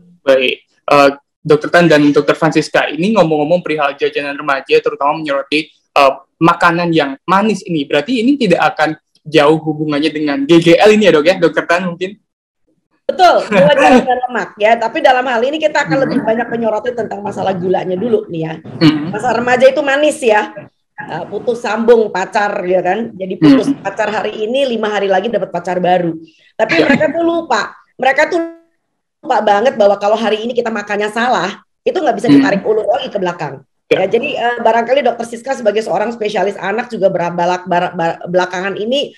Baik, Dokter Tan dan Dokter Francisca, ini ngomong-ngomong perihal jajanan remaja, terutama menyoroti makanan yang manis ini, berarti ini tidak akan jauh hubungannya dengan GGL ini ya dok ya, Dokter Tan mungkin? Betul, gula dan lemak ya. Tapi dalam hal ini kita akan lebih banyak menyoroti tentang masalah gulanya dulu nih ya. Masa remaja itu manis ya. Putus sambung pacar ya kan. Jadi putus pacar hari ini, 5 hari lagi dapat pacar baru. Tapi mereka tuh lupa. Mereka tuh lupa banget bahwa kalau hari ini kita makannya salah, itu nggak bisa ditarik ulur lagi ke belakang. Ya, jadi barangkali Dokter Siska sebagai seorang spesialis anak juga belakangan ini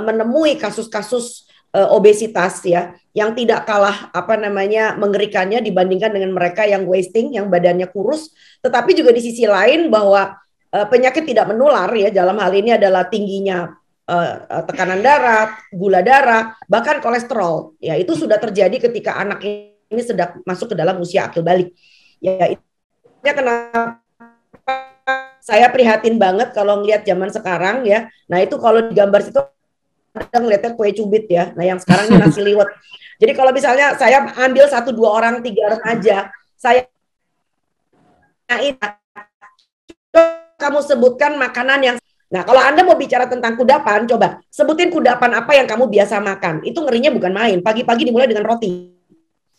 menemui kasus-kasus obesitas ya, yang tidak kalah mengerikannya dibandingkan dengan mereka yang wasting, yang badannya kurus. Tetapi juga di sisi lain bahwa penyakit tidak menular ya, dalam hal ini adalah tingginya tekanan darah, gula darah, bahkan kolesterol. Ya, itu sudah terjadi ketika anak ini sedang masuk ke dalam usia akil balik. Ya, itu kenapa saya prihatin banget kalau ngelihat zaman sekarang ya. Nah, itu kalau digambar situ ada ngeliatnya kue cubit ya. Nah, yang sekarang ini nasi liwet. Jadi kalau misalnya saya ambil 1, 2 orang, 3 remaja, saya kamu sebutkan makanan yang. Nah, kalau Anda mau bicara tentang kudapan, coba sebutin kudapan apa yang kamu biasa makan. Itu ngerinya bukan main. Pagi-pagi dimulai dengan roti.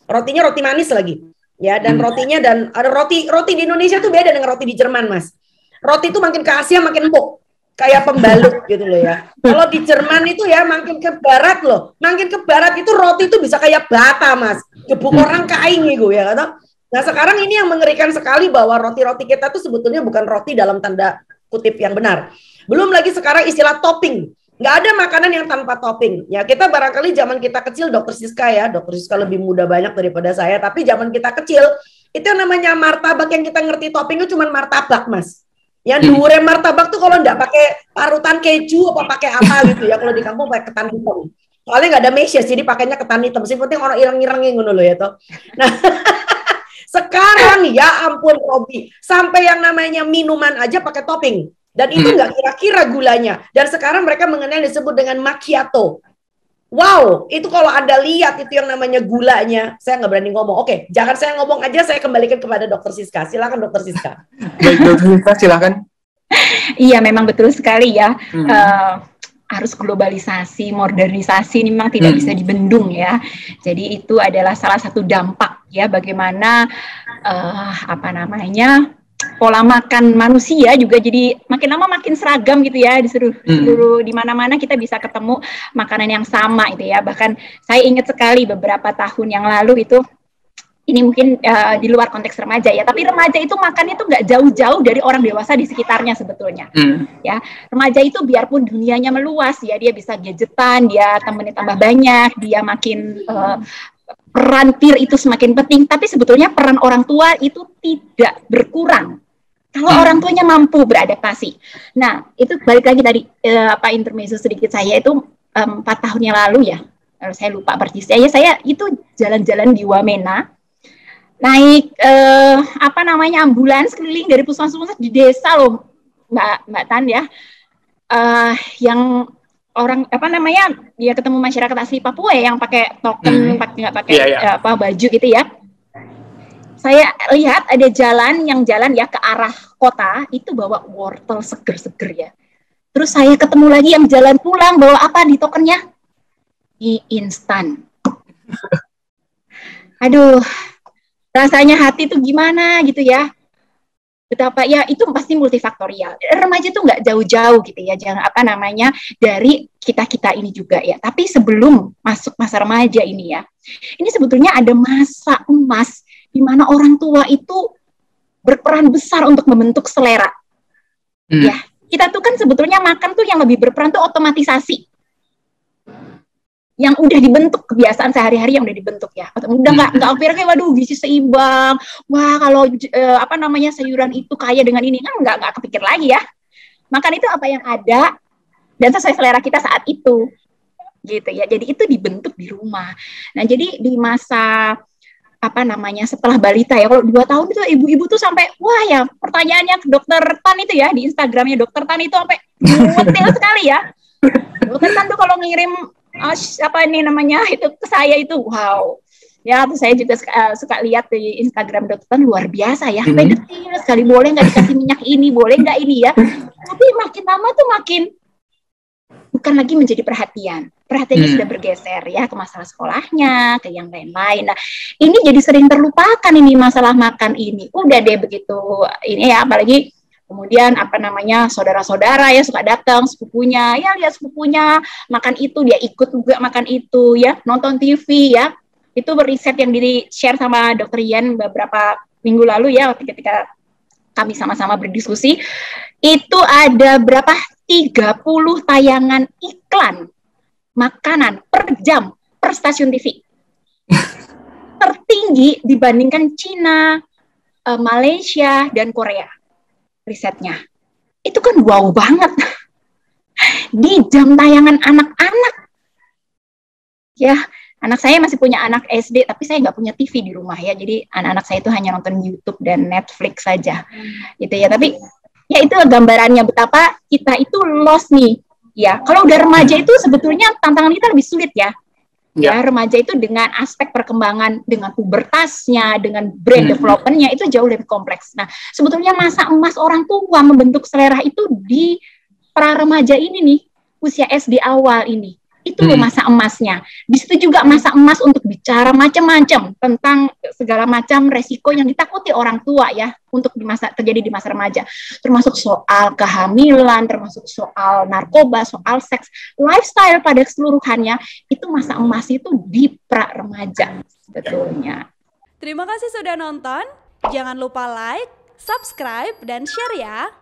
Rotinya roti manis lagi. Ya, dan rotinya dan ada roti di Indonesia tuh beda dengan roti di Jerman, Mas. Roti itu makin ke Asia makin empuk. Kayak pembalut gitu loh ya. Kalau di Jerman itu ya makin ke barat loh. Makin ke barat itu roti itu bisa kayak bata, Mas. Gebuk orang kain gitu ya. Nah, sekarang ini yang mengerikan sekali bahwa roti-roti kita tuh sebetulnya bukan roti dalam tanda kutip yang benar. Belum lagi sekarang istilah topping. Nggak ada makanan yang tanpa topping. Ya, kita barangkali zaman kita kecil, Dokter Siska ya. Dokter Siska lebih muda banyak daripada saya. Tapi zaman kita kecil, itu yang namanya martabak yang kita ngerti topping itu cuma martabak, Mas. Yang dhuwure martabak tuh kalau nggak pakai parutan keju apa pakai apa gitu ya, kalau di kampung pakai ketan hitam. Soalnya nggak ada meses, jadi pakainya ketan hitam. Sing penting orang ireng-irengin ngono lho ya toh. Nah, sekarang ya ampun Robi, sampai yang namanya minuman aja pakai topping. Dan itu nggak kira-kira gulanya. Dan sekarang mereka mengenal disebut dengan macchiato. Wow, itu kalau Anda lihat itu yang namanya gulanya, saya nggak berani ngomong. Oke, jangan saya ngomong aja, saya kembalikan kepada Dokter Siska. Silakan Dokter Siska. Baik, Dokter Siska, silakan. Iya, memang betul sekali ya. Harus globalisasi, modernisasi ini memang tidak bisa dibendung ya. Jadi itu adalah salah satu dampak ya, bagaimana pola makan manusia juga jadi makin lama makin seragam gitu ya, di seluruh di mana-mana kita bisa ketemu makanan yang sama itu ya. Bahkan saya ingat sekali beberapa tahun yang lalu itu, ini mungkin di luar konteks remaja ya, tapi remaja itu makannya itu nggak jauh-jauh dari orang dewasa di sekitarnya sebetulnya. Ya, remaja itu biarpun dunianya meluas ya, dia bisa gadgetan, dia temennya tambah banyak, dia makin peran peer itu semakin penting, tapi sebetulnya peran orang tua itu tidak berkurang kalau orang tuanya mampu beradaptasi. Nah, itu balik lagi tadi intermezzo sedikit saya itu 4 tahun yang lalu ya, saya lupa persisnya ya, saya itu jalan-jalan di Wamena, naik ambulans keliling dari puskesmas di desa loh, Mbak Tan ya, yang orang dia ketemu masyarakat asli Papua yang pakai token, nggak pakai baju gitu ya. Saya lihat ada jalan ya ke arah kota itu bawa wortel seger-seger ya. Terus saya ketemu lagi yang jalan pulang bawa apa di tokennya? Mie instan. Aduh, rasanya hati tuh gimana gitu ya. Betapa ya, itu pasti multifaktorial. Remaja itu nggak jauh-jauh gitu ya, jangan dari kita ini juga ya. Tapi sebelum masuk masa remaja ini ya, ini sebetulnya ada masa emas di mana orang tua itu berperan besar untuk membentuk selera. Ya, kita tuh kan sebetulnya makan tuh yang lebih berperan tuh otomatisasi. Yang udah dibentuk, kebiasaan sehari-hari yang udah dibentuk ya. Udah nggak kayak waduh gizi seimbang. Wah, kalau sayuran itu kaya dengan ini, kan nggak kepikir lagi ya. Makan itu apa yang ada dan sesuai selera kita saat itu. Gitu ya. Jadi itu dibentuk di rumah. Nah, jadi di masa setelah balita ya, kalau 2 tahun itu ibu-ibu tuh sampai wah ya, pertanyaannya ke Dokter Tan itu ya, di Instagramnya Dokter Tan itu sampai detail sekali ya. Dokter Tan tuh kalau ngirim itu ke saya itu wow, Ya, terus saya juga suka lihat di Instagram Dokter Tan, luar biasa ya, sampai detail sekali, boleh nggak dikasih minyak ini, boleh nggak ini ya. Tapi makin lama tuh makin bukan lagi menjadi perhatian. Perhatiannya sudah bergeser ya ke masalah sekolahnya, ke yang lain-lain. Nah, ini jadi sering terlupakan ini masalah makan ini. Udah deh begitu ini ya, apalagi kemudian saudara-saudara ya suka datang, sepupunya, ya lihat sepupunya makan itu, dia ikut juga makan itu ya, nonton TV ya. Itu riset yang di-share sama Dr. Yan beberapa minggu lalu ya, ketika kami sama-sama berdiskusi, itu ada berapa? 30 tayangan iklan makanan per jam per stasiun TV. Tertinggi dibandingkan Cina, Malaysia, dan Korea. Risetnya. Itu kan wow banget. Di jam tayangan anak-anak. Ya, anak saya masih punya anak SD, tapi saya nggak punya TV di rumah ya. Jadi anak-anak saya itu hanya nonton YouTube dan Netflix saja. Gitu ya, tapi ya itu gambarannya betapa kita itu lost nih. Ya, kalau udah remaja itu sebetulnya tantangan kita lebih sulit ya. Ya, remaja itu dengan aspek perkembangan, dengan pubertasnya, dengan brain development-nya itu jauh lebih kompleks. Nah, sebetulnya masa emas orang tua membentuk selera itu di pra remaja ini nih, usia SD awal ini. Itu masa emasnya. Di situ juga masa emas untuk bicara macam-macam tentang segala macam resiko yang ditakuti orang tua ya untuk terjadi di masa remaja. Termasuk soal kehamilan, termasuk soal narkoba, soal seks, lifestyle pada keseluruhannya. Itu masa emas itu di pra remaja sebetulnya. Terima kasih sudah nonton. Jangan lupa like, subscribe, dan share ya.